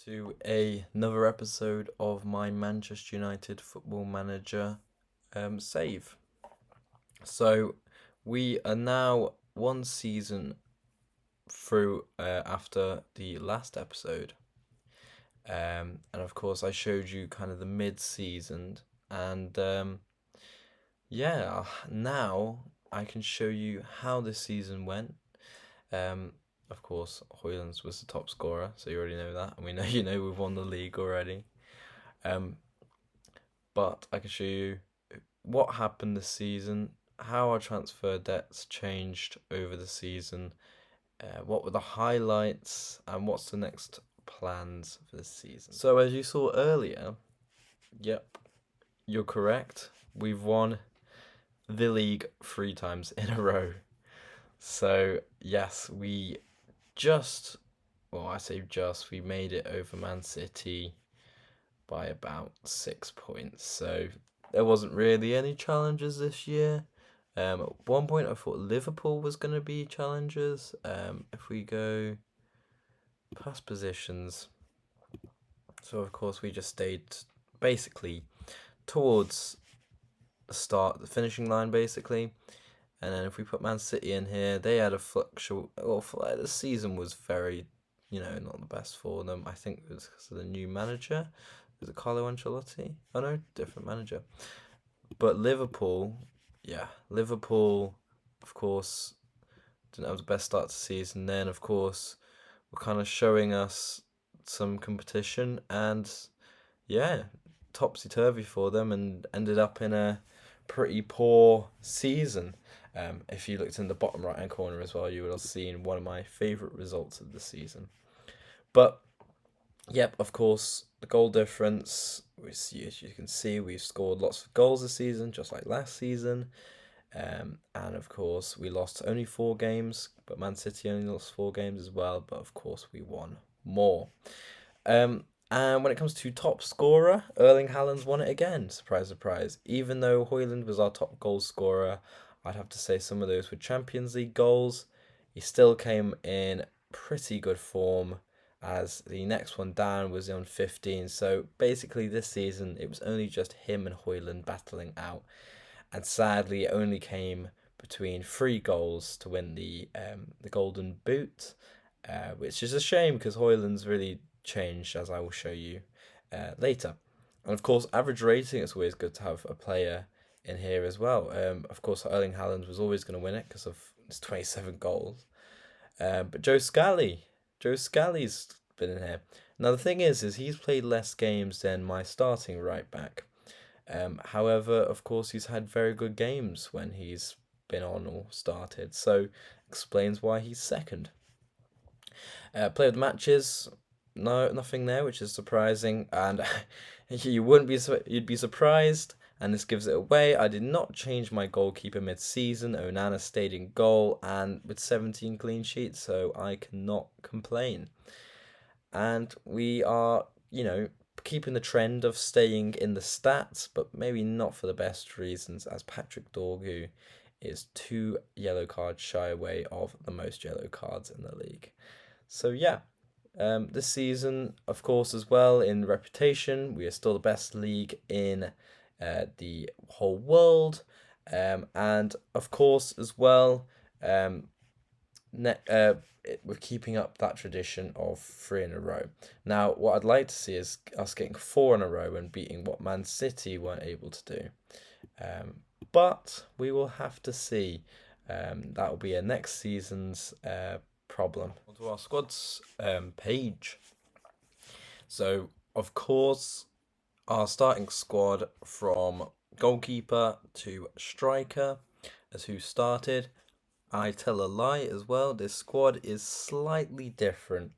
to another episode of my Manchester United Football Manager save. So we are now one season through after the last episode. And of course, I showed you kind of the mid-season, and now I can show you how this season went. Um, of course, Hoylands was the top scorer, so you already know that, and we know we've won the league already. Um, but I can show you what happened this season, how our transfer debts changed over the season, what were the highlights, and what's the next plans for this season. So as you saw earlier, yep, you're correct. We've won the league 3 times in a row. So yes, I say just, we made it over Man City by about 6 points. So there wasn't really any challenges this year. At one point, I thought Liverpool was going to be challengers. If we go past positions, so of course we just stayed basically towards the finishing line, basically. And then if we put Man City in here, they had a the season was very, not the best for them. I think it was because of the new manager. Was it Carlo Ancelotti? Oh no, different manager. But Liverpool, of course, didn't have the best start to the season. Then, of course, were kind of showing us some competition, and yeah, topsy turvy for them, and ended up in a pretty poor season. If you looked in the bottom right hand corner as well, you would have seen one of my favourite results of the season. But yep, of course, the goal difference, as you can see, we've scored lots of goals this season, just like last season. And of course, we lost only 4 games, but Man City only lost 4 games as well. But of course, we won more. And when it comes to top scorer, Erling Haaland's won it again. Surprise, surprise. Even though Højlund was our top goal scorer, I'd have to say some of those were Champions League goals. He still came in pretty good form, as the next one down was on 15. So basically, this season, it was only just him and Højlund battling out. And sadly, it only came between 3 goals to win the Golden Boot, which is a shame because Højlund's really changed, as I will show you later. And of course, average rating, it's always good to have a player in here as well. Of course, Erling Haaland was always going to win it because of his 27 goals. But Joe Scally's been in here. Now, the thing is he's played less games than my starting right back. However, of course, he's had very good games when he's been on or started, so explains why he's second. Player of the matches, no, nothing there, which is surprising, and you'd be surprised, and this gives it away. I did not change my goalkeeper mid-season. Onana stayed in goal, and with 17 clean sheets, so I cannot complain. And we are, keeping the trend of staying in the stats, but maybe not for the best reasons, as Patrick Dorgu is 2 yellow cards shy away of the most yellow cards in the league. So yeah, this season, of course, as well, in reputation, we are still the best league in the whole world. And of course, as well, we're keeping up that tradition of 3 in a row. Now, what I'd like to see is us getting 4 in a row and beating what Man City weren't able to do. But we will have to see. That will be a next season's problem. Onto our squads page. So, of course, our starting squad from goalkeeper to striker as who started. I tell a lie as well. This squad is slightly different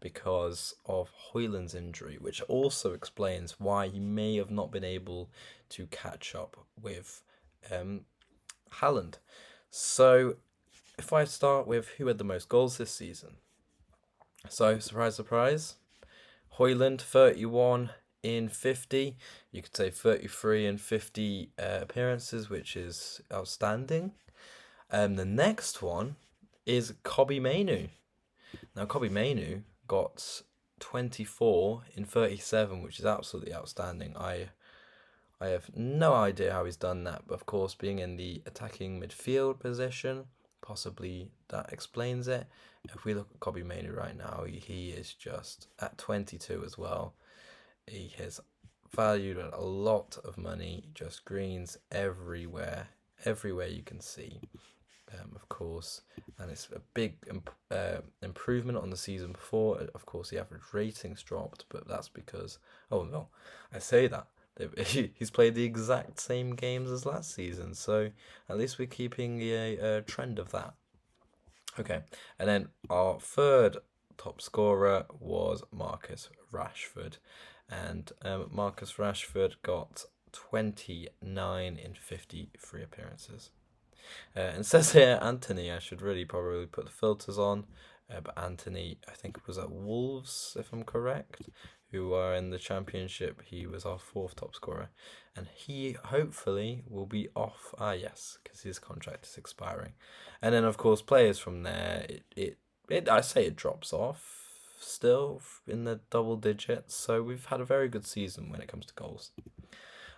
because of Højlund's injury, which also explains why he may have not been able to catch up with Haaland. So, if I start with who had the most goals this season. So, surprise, surprise, Højlund, 31 in 50. You could say 33 in 50 appearances, which is outstanding. The next one is Kobbie Mainoo. Now, Kobbie Mainoo got 24 in 37, which is absolutely outstanding. I have no idea how he's done that, but of course, being in the attacking midfield position, possibly that explains it. If we look at Kobe Mainoo right now, he is just at 22 as well. He has valued at a lot of money, just greens everywhere you can see. Of course, and it's a big improvement on the season before. Of course, the average ratings dropped, but that's because, oh no, I say that. He's played the exact same games as last season, so at least we're keeping a trend of that. Okay, and then our third top scorer was Marcus Rashford, and Marcus Rashford got 29 in 53 appearances. And it says here Anthony. I should really probably put the filters on, but Anthony, I think, was at Wolves, if I'm correct, who are in the Championship. He was our fourth top scorer, and he hopefully will be off. Ah, yes, because his contract is expiring. And then, of course, players from there. I say it drops off still in the double digits. So we've had a very good season when it comes to goals.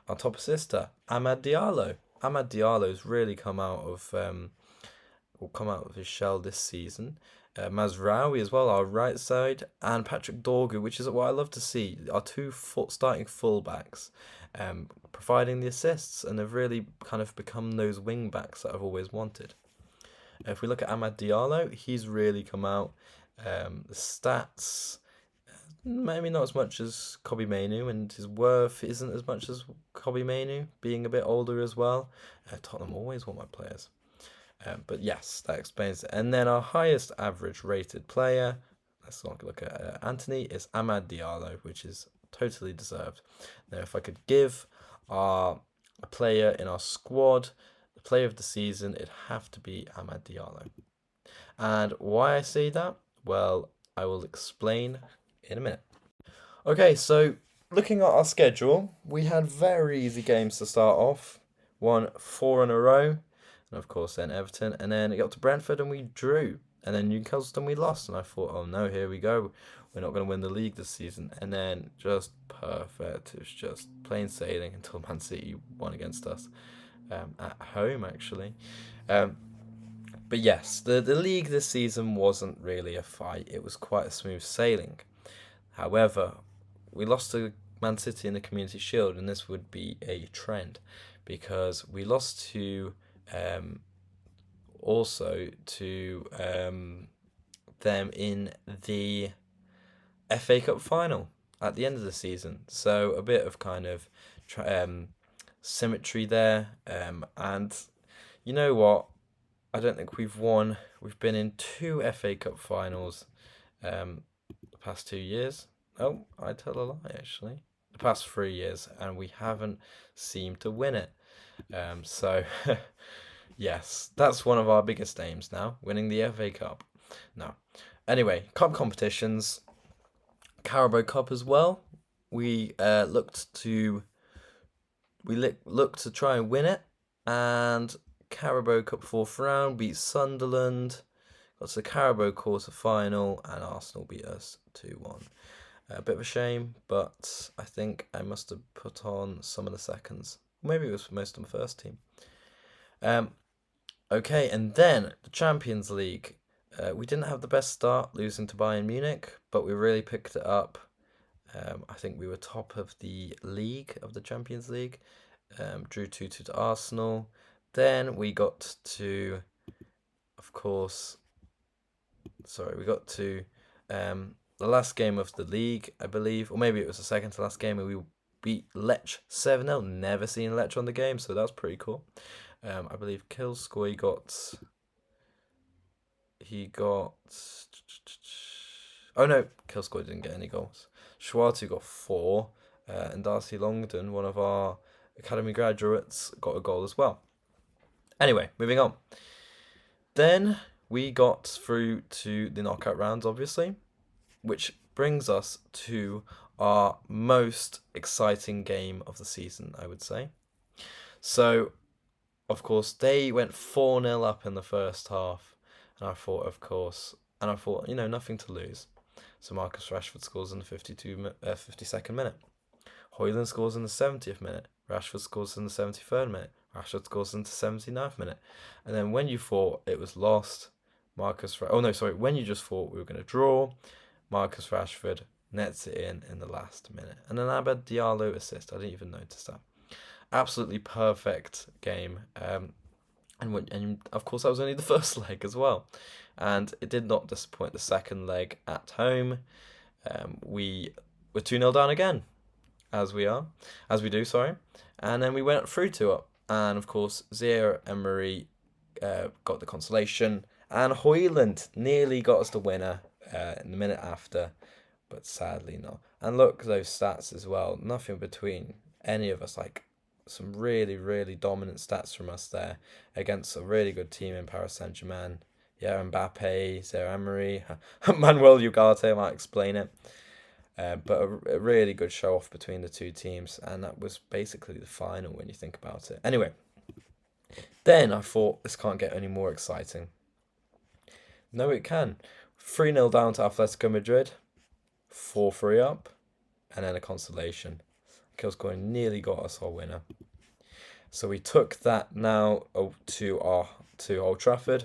Our top assister, Amad Diallo. Amad Diallo's really come out of his shell this season. Mazraoui as well, our right side, and Patrick Dorgu, which is what I love to see. Our two starting fullbacks, providing the assists, and they've really kind of become those wing backs that I've always wanted. If we look at Amad Diallo, he's really come out. The stats, maybe not as much as Kobe Mainoo, and his worth isn't as much as Kobe Mainoo, being a bit older as well. Tottenham always want my players. But yes, that explains it. And then our highest average rated player, let's look at Anthony, is Amad Diallo, which is totally deserved. Now, if I could give a player in our squad the player of the season, it'd have to be Amad Diallo. And why I say that? Well, I will explain in a minute. Okay, so looking at our schedule, we had very easy games to start off. Won 4 in a row, and of course then Everton, and then it got to Brentford and we drew, and then Newcastle and we lost, and I thought, oh no, here we go, we're not going to win the league this season, and then just perfect, it was just plain sailing until Man City won against us, at home actually. But yes, the league this season wasn't really a fight, it was quite a smooth sailing. However, we lost to Man City in the Community Shield, and this would be a trend because we lost to also to them in the FA Cup final at the end of the season. So a bit of kind of symmetry there. And you know what? I don't think we've won. We've been in 2 FA Cup finals the past 2 years. Oh, I tell a lie, actually. The past 3 years, and we haven't seemed to win it. So, yes, that's one of our biggest aims now, winning the FA Cup. Now, anyway, cup competitions, Carabao Cup as well. We looked to try and win it, and Carabao Cup fourth round beat Sunderland. Got to the Carabao quarter final, and Arsenal beat us 2-1. A bit of a shame, but I think I must have put on some of the seconds. Maybe it was most of the first team. Okay, and then the Champions League. We didn't have the best start, losing to Bayern Munich, but we really picked it up. I think we were top of the league, of the Champions League. Drew 2-2 to Arsenal. Then we got to, of course, we got to the last game of the league, I believe, or maybe it was the second to last game, and we beat Lech 7-0. Never seen Lech on the game, so that's pretty cool. I believe Kilskoy got. Oh no, Kilskoy didn't get any goals. Schwartu got 4, and Darcy Longdon, one of our academy graduates, got a goal as well. Anyway, moving on. Then we got through to the knockout rounds, obviously, which brings us to our most exciting game of the season, I would say. So, of course, they went 4-0 up in the first half, and I thought, nothing to lose. So Marcus Rashford scores in the 52nd minute. Højlund scores in the 70th minute. Rashford scores in the 73rd minute. Rashford scores in the 79th minute. And then when you thought it was lost, when you just thought we were going to draw, Marcus Rashford nets it in the last minute. And an Abed Diallo assist. I didn't even notice that. Absolutely perfect game. And of course, that was only the first leg as well. And it did not disappoint the second leg at home. We were 2-0 down again, as we do, sorry. And then we went 3-2 up. And of course, Zaire-Emery got the consolation. And Højlund nearly got us the winner in the minute after, but sadly not. And look, those stats as well. Nothing between any of us. Like, some really, really dominant stats from us there against a really good team in Paris Saint-Germain. Yeah, Mbappe, Zaire-Emery, Manuel Ugarte, I might explain it. But a really good show off between the two teams, and that was basically the final when you think about it. Anyway, then I thought this can't get any more exciting. No, it can. 3-0 down to Atletico Madrid, 4-3 up, and then a consolation. Kilscoin nearly got us our winner. So we took that now to Old Trafford,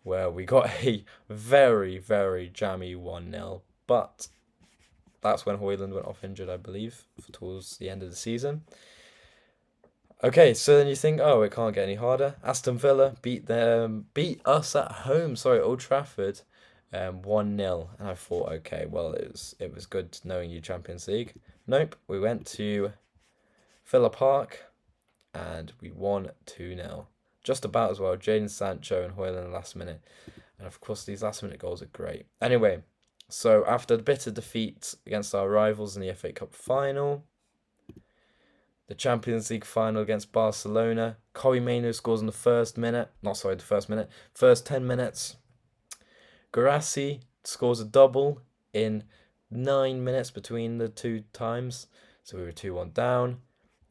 where we got a very, very jammy 1-0. But that's when Højlund went off injured, I believe, towards the end of the season. Okay, so then you think, oh, it can't get any harder. Aston Villa beat us at home. Old Trafford, 1-0, and I thought, okay, well, it was good knowing you Champions League. Nope, we went to Villa Park, and we won 2-0. Just about as well. Jadon Sancho and Højlund in the last minute, and of course these last minute goals are great. Anyway, so after the bitter defeat against our rivals in the FA Cup final, the Champions League final against Barcelona, Kobbie Mainoo scores in the first 10 minutes. Guirassy scores a double in 9 minutes between the two times. So we were 2-1 down.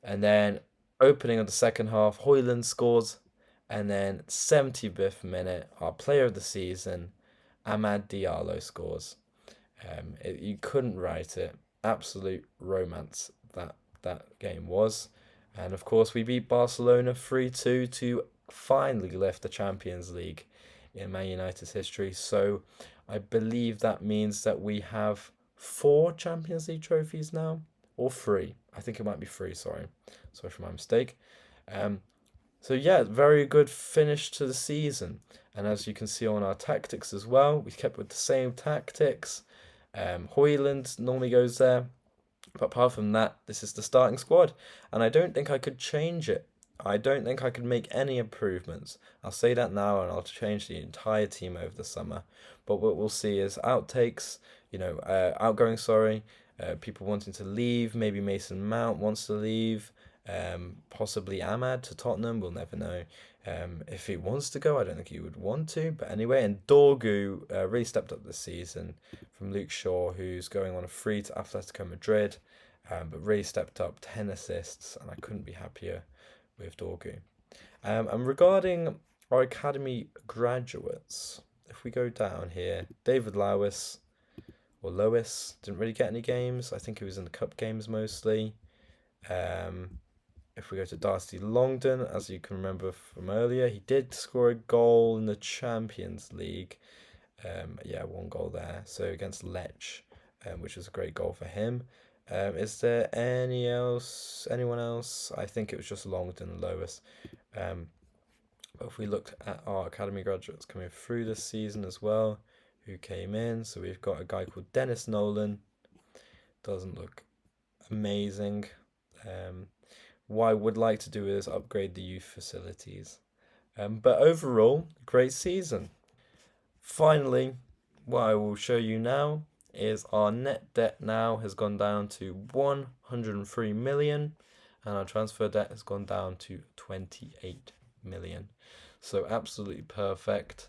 And then opening of the second half, Højlund scores. And then 75th minute, our player of the season, Amad Diallo scores. You couldn't write it. Absolute romance that game was. And of course, we beat Barcelona 3-2 to finally lift the Champions League in Man United's history. So I believe that means that we have 4 Champions League trophies now, or 3. I think it might be 3, sorry for my mistake. So yeah, very good finish to the season. And as you can see on our tactics as well, we kept with the same tactics. Højlund normally goes there. But apart from that, this is the starting squad. And I don't think I could change it. I don't think I could make any improvements. I'll say that now, and I'll change the entire team over the summer. But what we'll see is outtakes, people wanting to leave. Maybe Mason Mount wants to leave. Possibly Amad to Tottenham. We'll never know. If he wants to go, I don't think he would want to. But anyway, and Dorgu really stepped up this season from Luke Shaw, who's going on a free to Atletico Madrid, but really stepped up, 10 assists, and I couldn't be happier with Dorgu. And regarding our academy graduates, if we go down here, David Lois didn't really get any games. I think he was in the cup games mostly. If we go to Darcy Longdon, as you can remember from earlier, he did score a goal in the Champions League. 1 goal there. So against Lech, which was a great goal for him. Is there anyone else? I think it was just Longdon and Lois. But if we looked at our academy graduates coming through this season as well, who came in, so we've got a guy called Dennis Nolan. Doesn't look amazing. What I would like to do is upgrade the youth facilities. But overall, great season. Finally, what I will show you now is our net debt now has gone down to 103 million, and our transfer debt has gone down to 28 million. So absolutely perfect.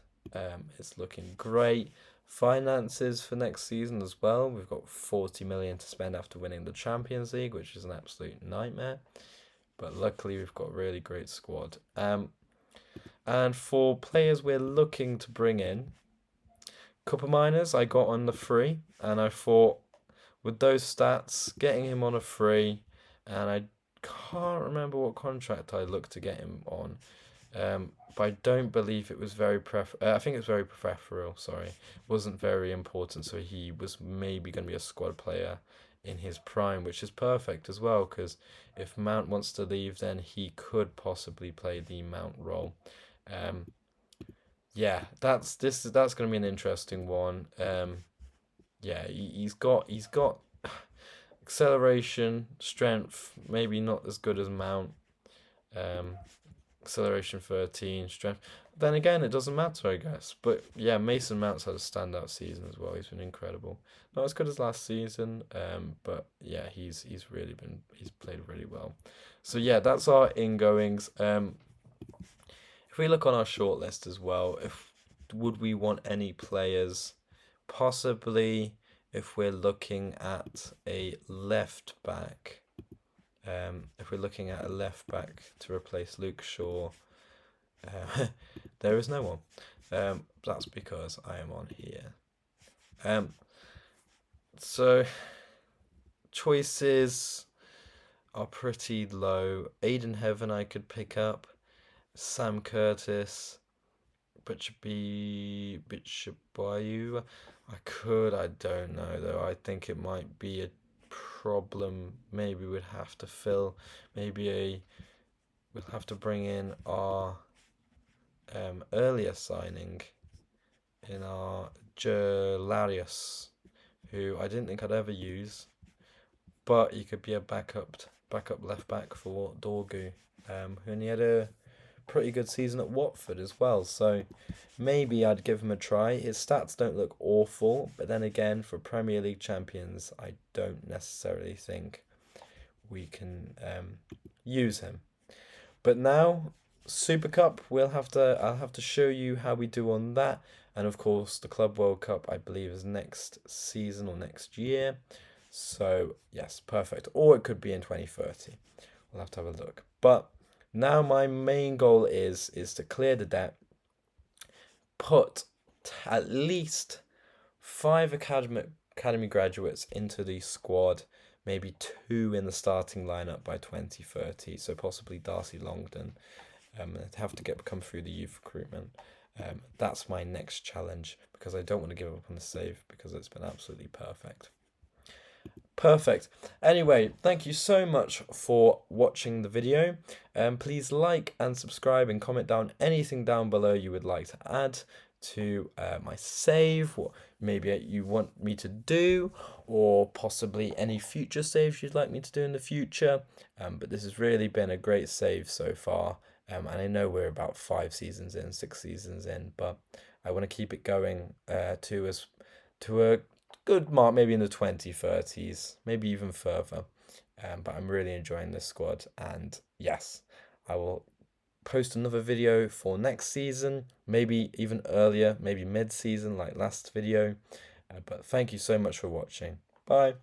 It's looking great. Finances for next season as well. We've got 40 million to spend after winning the Champions League, which is an absolute nightmare. But luckily, we've got a really great squad. And for players we're looking to bring in, couple minors I got on the free, and I thought with those stats, getting him on a free, and I can't remember what contract I looked to get him on. But I don't believe it was I think it was very preferential. Sorry, wasn't very important. So he was maybe going to be a squad player in his prime, which is perfect as well. Because if Mount wants to leave, then he could possibly play the Mount role. Um, yeah, that's going to be an interesting one. Yeah, he's got acceleration, strength, maybe not as good as Mount. Um, Acceleration 13, strength. Then again, it doesn't matter, I guess. But yeah, Mason Mount's had a standout season as well. He's been incredible. Not as good as last season, but yeah, he's played really well. So yeah, that's our ingoings. If we look on our shortlist as well, if would we want any players, possibly if we're looking at a left back. If we're looking at a left back to replace Luke Shaw, there is no one. That's because I am on here. So choices are pretty low. Aiden Heaven I could pick up. Sam Curtis, Bitshabayu. I don't know though. I think it might be a problem. Maybe we'd have to fill. We'll have to bring in our earlier signing in our Gelarius, who I didn't think I'd ever use, but he could be a backup left back for Dorgu, and he had a pretty good season at Watford as well. So maybe I'd give him a try. His stats don't look awful, but then again, for Premier League champions, I don't necessarily think we can use him. But now, Super Cup, I'll have to show you how we do on that. And of course, the Club World Cup, I believe, is next season or next year. So yes, perfect. Or it could be in 2030. We'll have to have a look. But now my main goal is to clear the debt, put at least 5 academy graduates into the squad, maybe 2 in the starting lineup by 2030. So possibly Darcy Longdon. Have to come through the youth recruitment. That's my next challenge because I don't want to give up on the save because it's been absolutely perfect. Perfect. Anyway, thank you so much for watching the video. Please like and subscribe and comment down anything down below you would like to add to my save, what maybe you want me to do, or possibly any future saves you'd like me to do in the future. But this has really been a great save so far. And I know we're about 5 seasons in, 6 seasons in, but I want to keep it going to a good mark, maybe in the 2030s, maybe even further. But I'm really enjoying this squad, and yes, I will post another video for next season, maybe even earlier, maybe mid-season like last video. But thank you so much for watching. Bye.